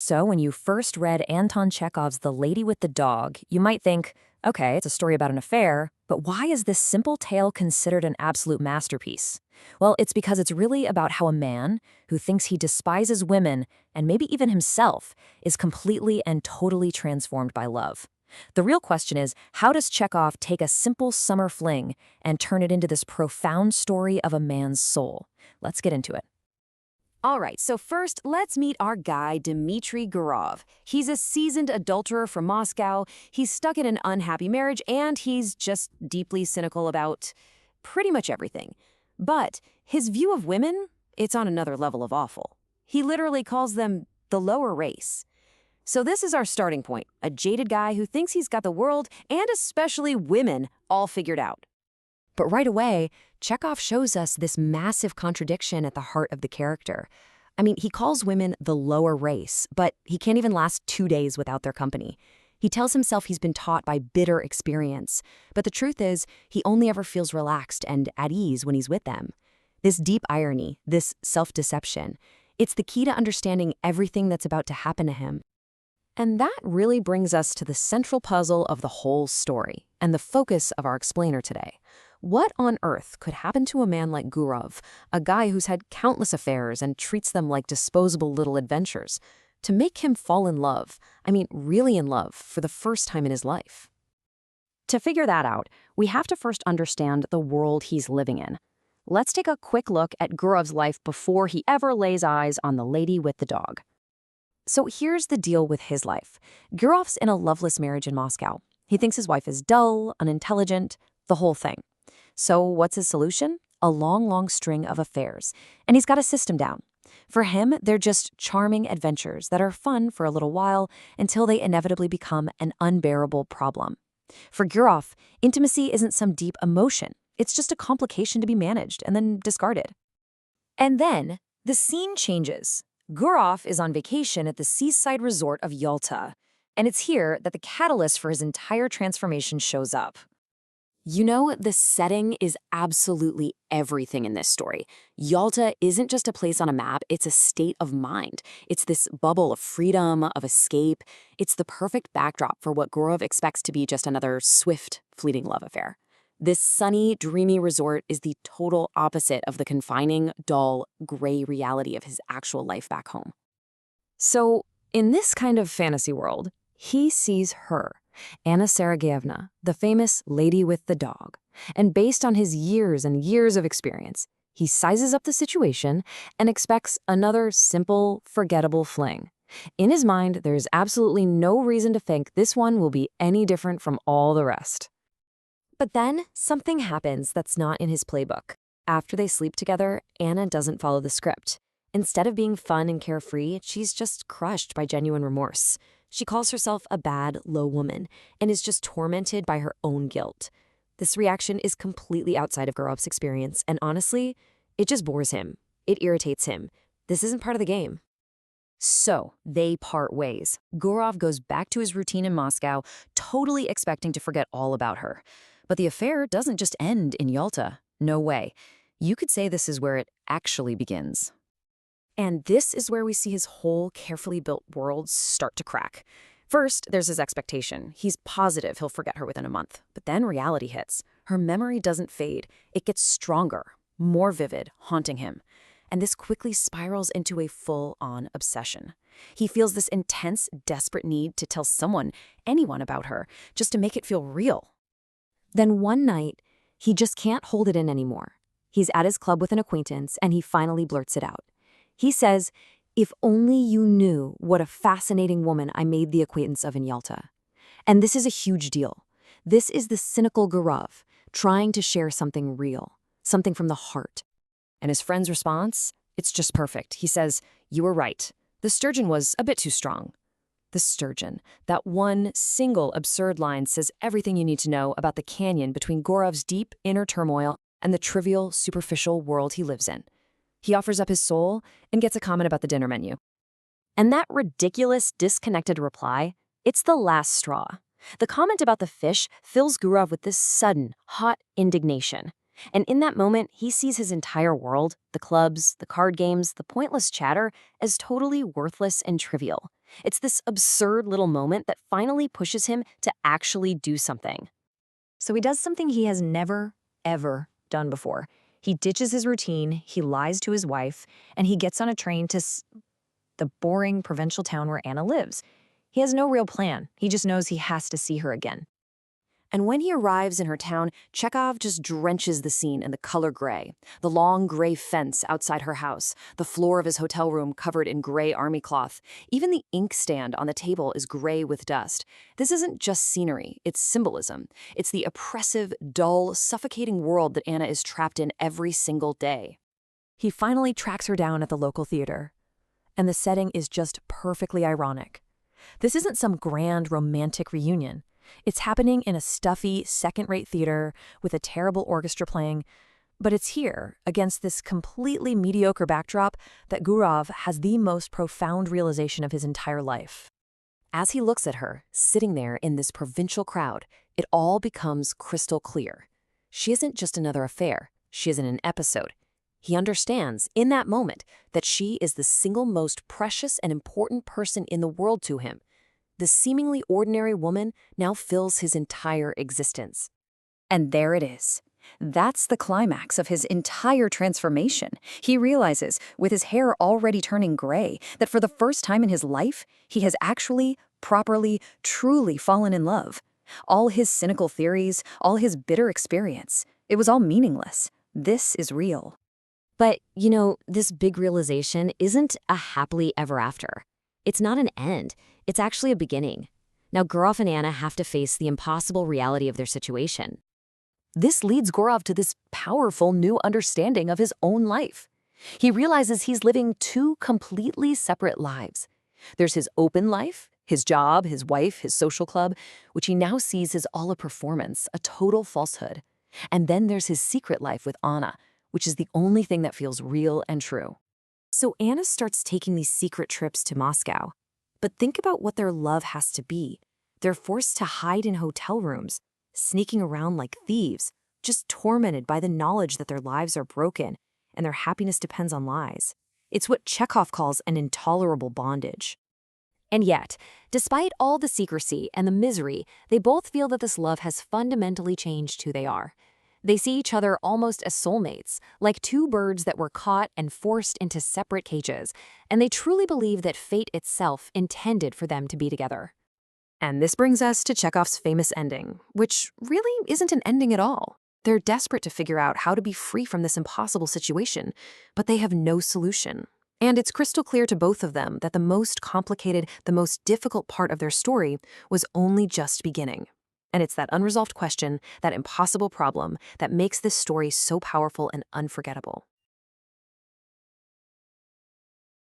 So, when you first read Anton Chekhov's The Lady with the Dog, you might think, okay, it's a story about an affair, but why is this simple tale considered an absolute masterpiece? Well, it's because it's really about how a man who thinks he despises women, and maybe even himself, is completely and totally transformed by love. The real question is, how does Chekhov take a simple summer fling and turn it into this profound story of a man's soul? Let's get into it. All right, so first, let's meet our guy, Dmitry Gurov. He's a seasoned adulterer from Moscow, he's stuck in an unhappy marriage, and he's just deeply cynical about pretty much everything. But his view of women, it's on another level of awful. He literally calls them the lower race. So this is our starting point, a jaded guy who thinks he's got the world, and especially women, all figured out. But right away, Chekhov shows us this massive contradiction at the heart of the character. I mean, he calls women the lower race, but he can't even last 2 days without their company. He tells himself he's been taught by bitter experience, but the truth is, he only ever feels relaxed and at ease when he's with them. This deep irony, this self-deception, it's the key to understanding everything that's about to happen to him. And that really brings us to the central puzzle of the whole story, and the focus of our explainer today. What on earth could happen to a man like Gurov, a guy who's had countless affairs and treats them like disposable little adventures, to make him fall in love, I mean really in love, for the first time in his life? To figure that out, we have to first understand the world he's living in. Let's take a quick look at Gurov's life before he ever lays eyes on the lady with the dog. So here's the deal with his life. Gurov's in a loveless marriage in Moscow. He thinks his wife is dull, unintelligent, the whole thing. So what's his solution? A long string of affairs. And he's got a system down. For him, they're just charming adventures that are fun for a little while until they inevitably become an unbearable problem. For Gurov, intimacy isn't some deep emotion. It's just a complication to be managed and then discarded. And then the scene changes. Gurov is on vacation at the seaside resort of Yalta, and it's here that the catalyst for his entire transformation shows up. You know, the setting is absolutely everything in this story. Yalta isn't just a place on a map, it's a state of mind. It's this bubble of freedom, of escape. It's the perfect backdrop for what Gurov expects to be just another swift, fleeting love affair. This sunny, dreamy resort is the total opposite of the confining, dull, gray reality of his actual life back home. So, in this kind of fantasy world, he sees her, Anna Sergeyevna, the famous lady with the dog. And based on his years and years of experience, he sizes up the situation and expects another simple, forgettable fling. In his mind, there's absolutely no reason to think this one will be any different from all the rest. But then, something happens that's not in his playbook. After they sleep together, Anna doesn't follow the script. Instead of being fun and carefree, she's just crushed by genuine remorse. She calls herself a bad, low woman and is just tormented by her own guilt. This reaction is completely outside of Gurov's experience, and honestly, it just bores him. It irritates him. This isn't part of the game. So, they part ways. Gurov goes back to his routine in Moscow, totally expecting to forget all about her. But the affair doesn't just end in Yalta. No way. You could say this is where it actually begins. And this is where we see his whole carefully built world start to crack. First, there's his expectation. He's positive he'll forget her within a month. But then reality hits. Her memory doesn't fade. It gets stronger, more vivid, haunting him. And this quickly spirals into a full-on obsession. He feels this intense, desperate need to tell someone, anyone about her, just to make it feel real. Then one night, he just can't hold it in anymore. He's at his club with an acquaintance, and he finally blurts it out. He says, "If only you knew what a fascinating woman I made the acquaintance of in Yalta." And this is a huge deal. This is the cynical Gurov, trying to share something real, something from the heart. And his friend's response? It's just perfect. He says, "You were right. The sturgeon was a bit too strong." The sturgeon. That one single absurd line says everything you need to know about the canyon between Gurov's deep inner turmoil and the trivial, superficial world he lives in. He offers up his soul and gets a comment about the dinner menu. And that ridiculous, disconnected reply, it's the last straw. The comment about the fish fills Gurov with this sudden, hot indignation. And in that moment, he sees his entire world, the clubs, the card games, the pointless chatter, as totally worthless and trivial. It's this absurd little moment that finally pushes him to actually do something. So he does something he has never, ever done before. He ditches his routine, he lies to his wife, and he gets on a train to the boring provincial town where Anna lives. He has no real plan. He just knows he has to see her again. And when he arrives in her town, Chekhov just drenches the scene in the color gray. The long gray fence outside her house, the floor of his hotel room covered in gray army cloth. Even the inkstand on the table is gray with dust. This isn't just scenery, it's symbolism. It's the oppressive, dull, suffocating world that Anna is trapped in every single day. He finally tracks her down at the local theater. And the setting is just perfectly ironic. This isn't some grand romantic reunion. It's happening in a stuffy, second-rate theater with a terrible orchestra playing, but it's here, against this completely mediocre backdrop, that Gurov has the most profound realization of his entire life. As he looks at her, sitting there in this provincial crowd, it all becomes crystal clear. She isn't just another affair. She isn't an episode. He understands, in that moment, that she is the single most precious and important person in the world to him. The seemingly ordinary woman now fills his entire existence. And there it is. That's the climax of his entire transformation. He realizes, with his hair already turning gray, that for the first time in his life, he has actually, properly, truly fallen in love. All his cynical theories, all his bitter experience, it was all meaningless. This is real. But, this big realization isn't a happily ever after. It's not an end. It's actually a beginning. Now, Gurov and Anna have to face the impossible reality of their situation. This leads Gurov to this powerful new understanding of his own life. He realizes he's living two completely separate lives. There's his open life, his job, his wife, his social club, which he now sees as all a performance, a total falsehood. And then there's his secret life with Anna, which is the only thing that feels real and true. So Anna starts taking these secret trips to Moscow. But think about what their love has to be. They're forced to hide in hotel rooms, sneaking around like thieves, just tormented by the knowledge that their lives are broken and their happiness depends on lies. It's what Chekhov calls an intolerable bondage. And yet, despite all the secrecy and the misery, they both feel that this love has fundamentally changed who they are. They see each other almost as soulmates, like two birds that were caught and forced into separate cages, and they truly believe that fate itself intended for them to be together. And this brings us to Chekhov's famous ending, which really isn't an ending at all. They're desperate to figure out how to be free from this impossible situation, but they have no solution. And it's crystal clear to both of them that the most complicated, the most difficult part of their story was only just beginning. And it's that unresolved question, that impossible problem, that makes this story so powerful and unforgettable.